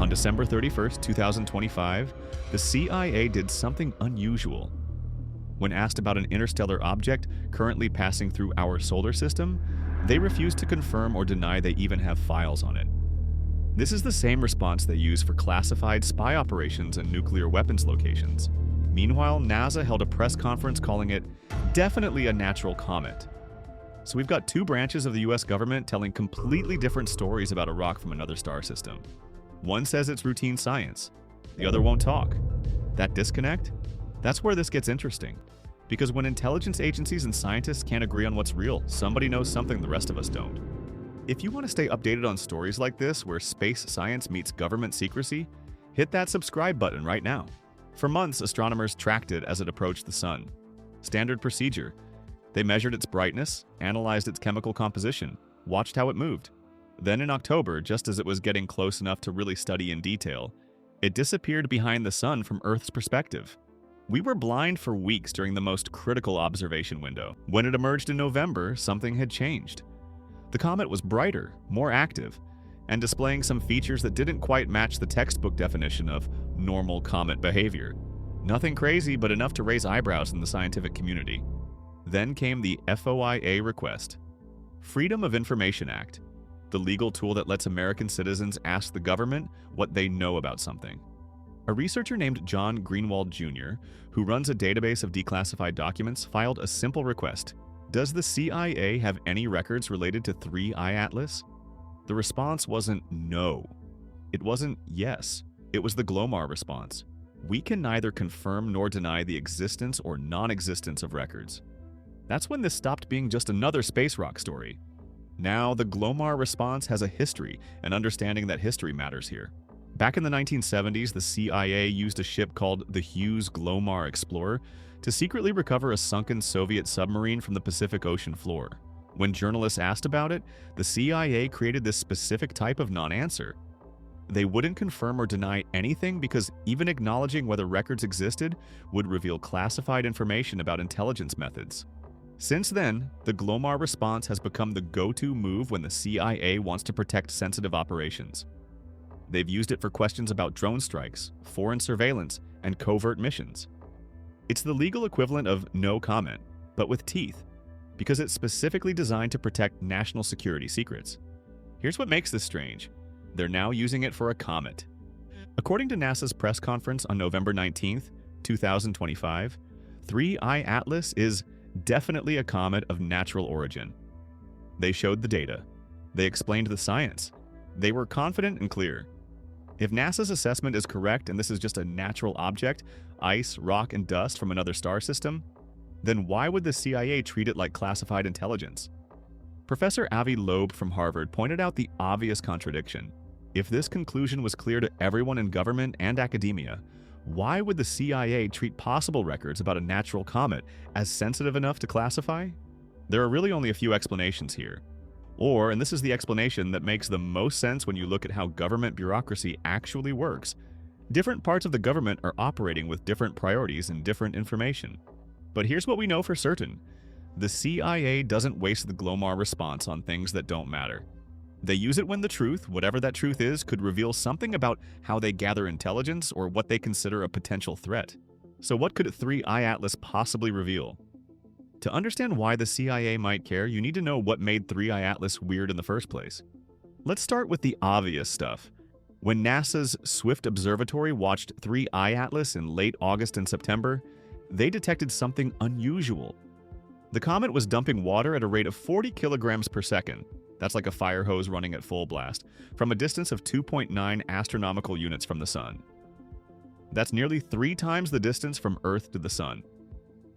On December 31st, 2025, the CIA did something unusual. When asked about an interstellar object currently passing through our solar system, they refused to confirm or deny they even have files on it. This is the same response they use for classified spy operations and nuclear weapons locations. Meanwhile, NASA held a press conference calling it definitely a natural comet. So we've got two branches of the US government telling completely different stories about a rock from another star system. One says it's routine science, the other won't talk. That disconnect? That's where this gets interesting. Because when intelligence agencies and scientists can't agree on what's real, somebody knows something the rest of us don't. If you want to stay updated on stories like this, where space science meets government secrecy, hit that subscribe button right now. For months, astronomers tracked it as it approached the sun. Standard procedure. They measured its brightness, analyzed its chemical composition, watched how it moved. Then in October, just as it was getting close enough to really study in detail, it disappeared behind the sun from Earth's perspective. We were blind for weeks during the most critical observation window. When it emerged in November, something had changed. The comet was brighter, more active, and displaying some features that didn't quite match the textbook definition of normal comet behavior. Nothing crazy, but enough to raise eyebrows in the scientific community. Then came the FOIA request, Freedom of Information Act, the legal tool that lets American citizens ask the government what they know about something. A researcher named John Greenwald Jr., who runs a database of declassified documents, filed a simple request. Does the CIA have any records related to 3I Atlas? The response wasn't no. It wasn't yes. It was the Glomar Response. We can neither confirm nor deny the existence or non-existence of records. That's when this stopped being just another space rock story. Now, the Glomar Response has a history, and understanding that history matters here. Back in the 1970s, the CIA used a ship called the Hughes Glomar Explorer to secretly recover a sunken Soviet submarine from the Pacific Ocean floor. When journalists asked about it, the CIA created this specific type of non-answer. They wouldn't confirm or deny anything because even acknowledging whether records existed would reveal classified information about intelligence methods. Since then, the Glomar Response has become the go-to move when the CIA wants to protect sensitive operations. They've used it for questions about drone strikes, foreign surveillance, and covert missions. It's the legal equivalent of no comment, but with teeth, because it's specifically designed to protect national security secrets. Here's what makes this strange. They're now using it for a comet. According to NASA's press conference on November 19, 2025, 3I Atlas is definitely a comet of natural origin. They showed the data. They explained the science. They were confident and clear. If NASA's assessment is correct and this is just a natural object, ice, rock, and dust from another star system, then why would the CIA treat it like classified intelligence? Professor Avi Loeb from Harvard pointed out the obvious contradiction. If this conclusion was clear to everyone in government and academia, why would the CIA treat possible records about a natural comet as sensitive enough to classify? There are really only a few explanations here. Or, and this is the explanation that makes the most sense when you look at how government bureaucracy actually works, different parts of the government are operating with different priorities and different information. But here's what we know for certain. The CIA doesn't waste the Glomar Response on things that don't matter. They use it when the truth, whatever that truth is, could reveal something about how they gather intelligence or what they consider a potential threat. So what could 3I Atlas possibly reveal? To understand why the CIA might care, you need to know what made 3I Atlas weird in the first place. Let's start with the obvious stuff. When NASA's Swift Observatory watched 3I Atlas in late August and September, they detected something unusual. The comet was dumping water at a rate of 40 kilograms per second. That's like a fire hose running at full blast, from a distance of 2.9 astronomical units from the sun. That's nearly 3 times the distance from Earth to the sun.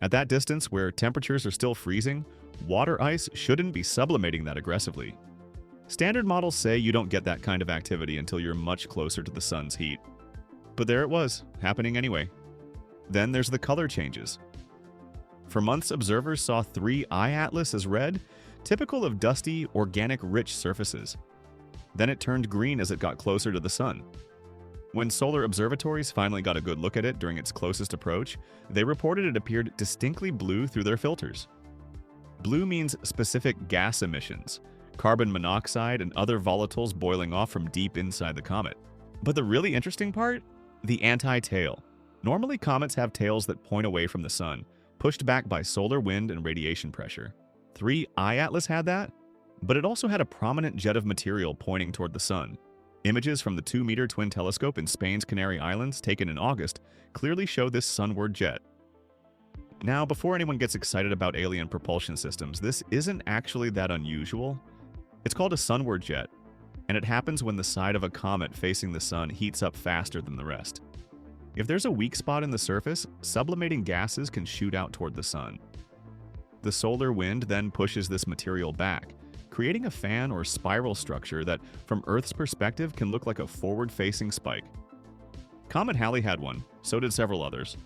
At that distance, where temperatures are still freezing, water ice shouldn't be sublimating that aggressively. Standard models say you don't get that kind of activity until you're much closer to the sun's heat. But there it was, happening anyway. Then there's the color changes. For months, observers saw 3I Atlas as red, typical of dusty, organic-rich surfaces. Then it turned green as it got closer to the sun. When solar observatories finally got a good look at it during its closest approach, they reported it appeared distinctly blue through their filters. Blue means specific gas emissions, carbon monoxide and other volatiles boiling off from deep inside the comet. But the really interesting part? The anti-tail. Normally, comets have tails that point away from the sun, pushed back by solar wind and radiation pressure. 3I Atlas had that, but it also had a prominent jet of material pointing toward the sun. Images from the 2-meter twin telescope in Spain's Canary Islands, taken in August, clearly show this sunward jet. Now, before anyone gets excited about alien propulsion systems, this isn't actually that unusual. It's called a sunward jet, and it happens when the side of a comet facing the sun heats up faster than the rest. If there's a weak spot in the surface, sublimating gases can shoot out toward the sun. The solar wind then pushes this material back, creating a fan or spiral structure that, from Earth's perspective, can look like a forward-facing spike. Comet Halley had one, so did several others.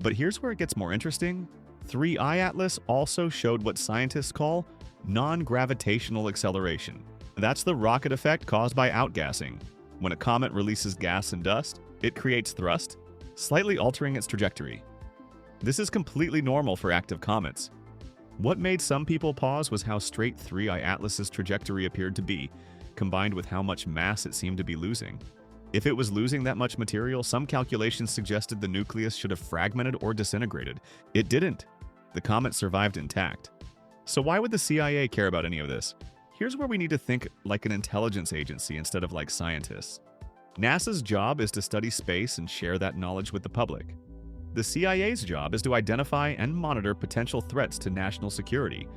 But here's where it gets more interesting. 3I Atlas also showed what scientists call non-gravitational acceleration. That's the rocket effect caused by outgassing. When a comet releases gas and dust, it creates thrust, slightly altering its trajectory. This is completely normal for active comets. What made some people pause was how straight 3I Atlas's trajectory appeared to be, combined with how much mass it seemed to be losing. If it was losing that much material, some calculations suggested the nucleus should have fragmented or disintegrated. It didn't. The comet survived intact. So why would the CIA care about any of this? Here's where we need to think like an intelligence agency instead of like scientists. NASA's job is to study space and share that knowledge with the public. The CIA's job is to identify and monitor potential threats to national security,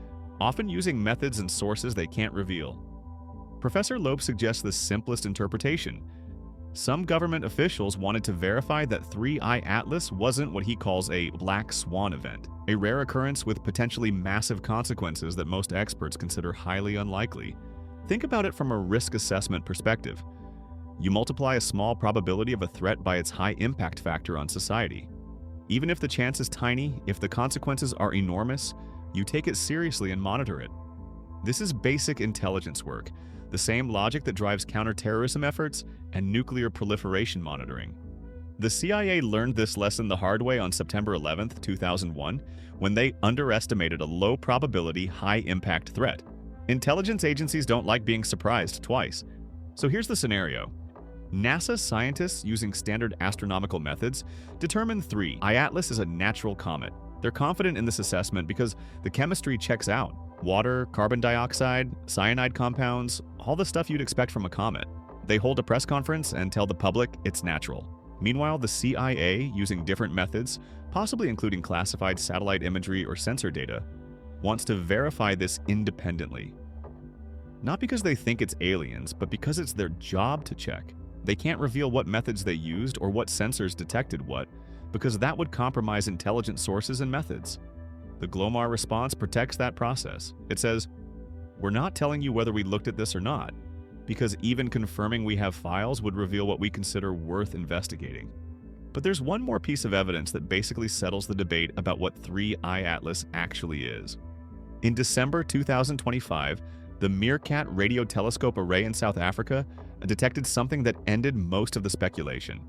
often using methods and sources they can't reveal. Professor Loeb suggests the simplest interpretation. Some government officials wanted to verify that 3I Atlas wasn't what he calls a black swan event, a rare occurrence with potentially massive consequences that most experts consider highly unlikely. Think about it from a risk assessment perspective. You multiply a small probability of a threat by its high impact factor on society. Even if the chance is tiny, if the consequences are enormous, you take it seriously and monitor it. This is basic intelligence work, the same logic that drives counterterrorism efforts and nuclear proliferation monitoring. The CIA learned this lesson the hard way on September 11, 2001, when they underestimated a low-probability, high-impact threat. Intelligence agencies don't like being surprised twice. So here's the scenario. NASA scientists, using standard astronomical methods, determined 3I Atlas is a natural comet. They're confident in this assessment because the chemistry checks out. Water, carbon dioxide, cyanide compounds, all the stuff you'd expect from a comet. They hold a press conference and tell the public it's natural. Meanwhile, the CIA, using different methods, possibly including classified satellite imagery or sensor data, wants to verify this independently. Not because they think it's aliens, but because it's their job to check. They can't reveal what methods they used or what sensors detected what, because that would compromise intelligent sources and methods. The Glomar Response protects that process. It says, "We're not telling you whether we looked at this or not, because even confirming we have files would reveal what we consider worth investigating." But there's one more piece of evidence that basically settles the debate about what 3I Atlas actually is. In December 2025, the Meerkat radio telescope array in South Africa detected something that ended most of the speculation.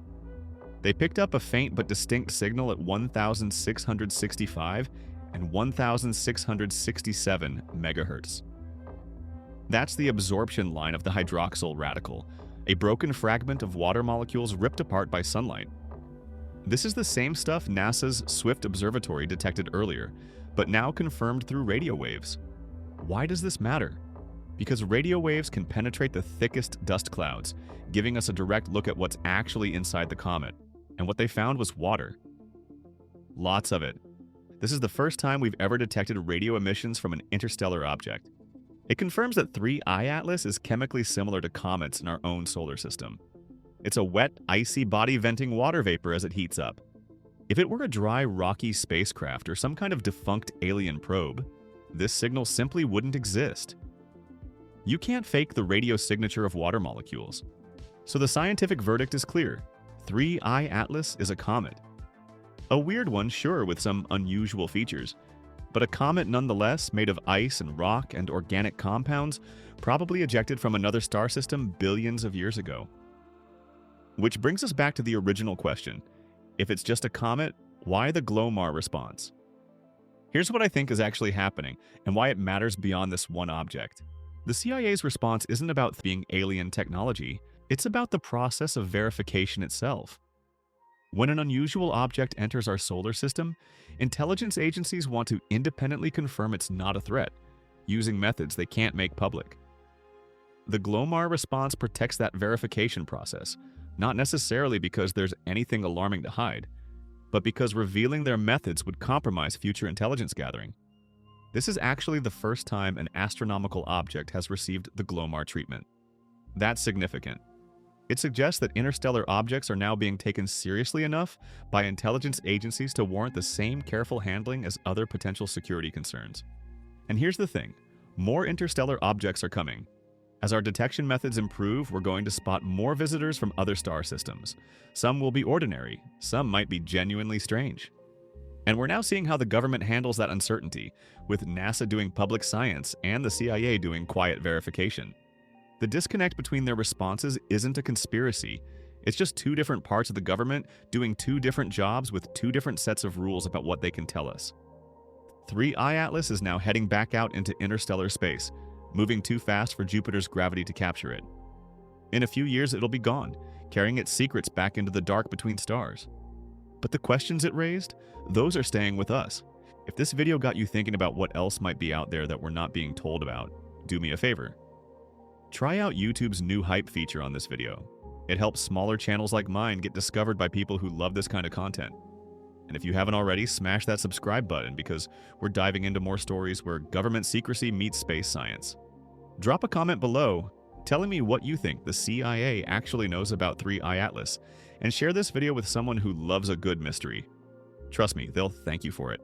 They picked up a faint but distinct signal at 1,665 and 1,667 megahertz. That's the absorption line of the hydroxyl radical, a broken fragment of water molecules ripped apart by sunlight. This is the same stuff NASA's Swift Observatory detected earlier, but now confirmed through radio waves. Why does this matter? Because radio waves can penetrate the thickest dust clouds, giving us a direct look at what's actually inside the comet. And what they found was water. Lots of it. This is the first time we've ever detected radio emissions from an interstellar object. It confirms that 3I Atlas is chemically similar to comets in our own solar system. It's a wet, icy body venting water vapor as it heats up. If it were a dry, rocky spacecraft or some kind of defunct alien probe, this signal simply wouldn't exist. You can't fake the radio signature of water molecules. So the scientific verdict is clear. 3I Atlas is a comet. A weird one, sure, with some unusual features, but a comet nonetheless, made of ice and rock and organic compounds, probably ejected from another star system billions of years ago. Which brings us back to the original question. If it's just a comet, why the Glomar response? Here's what I think is actually happening, and why it matters beyond this one object. The CIA's response isn't about being alien technology, It's about the process of verification itself. When an unusual object enters our solar system, intelligence agencies want to independently confirm it's not a threat, using methods they can't make public. The Glomar Response protects that verification process, not necessarily because there's anything alarming to hide, but because revealing their methods would compromise future intelligence gathering. This is actually the first time an astronomical object has received the Glomar treatment. That's significant. It suggests that interstellar objects are now being taken seriously enough by intelligence agencies to warrant the same careful handling as other potential security concerns. And here's the thing, more interstellar objects are coming. As our detection methods improve, we're going to spot more visitors from other star systems. Some will be ordinary, some might be genuinely strange. And we're now seeing how the government handles that uncertainty, with NASA doing public science and the CIA doing quiet verification. The disconnect between their responses isn't a conspiracy. It's just two different parts of the government doing two different jobs with two different sets of rules about what they can tell us. 3I Atlas is now heading back out into interstellar space, moving too fast for Jupiter's gravity to capture it. In a few years, it'll be gone, carrying its secrets back into the dark between stars. But the questions it raised, those are staying with us. If this video got you thinking about what else might be out there that we're not being told about, do me a favor. Try out YouTube's new hype feature on this video. It helps smaller channels like mine get discovered by people who love this kind of content. And if you haven't already, smash that subscribe button because we're diving into more stories where government secrecy meets space science. Drop a comment below telling me what you think the CIA actually knows about 3I Atlas, and share this video with someone who loves a good mystery. Trust me, they'll thank you for it.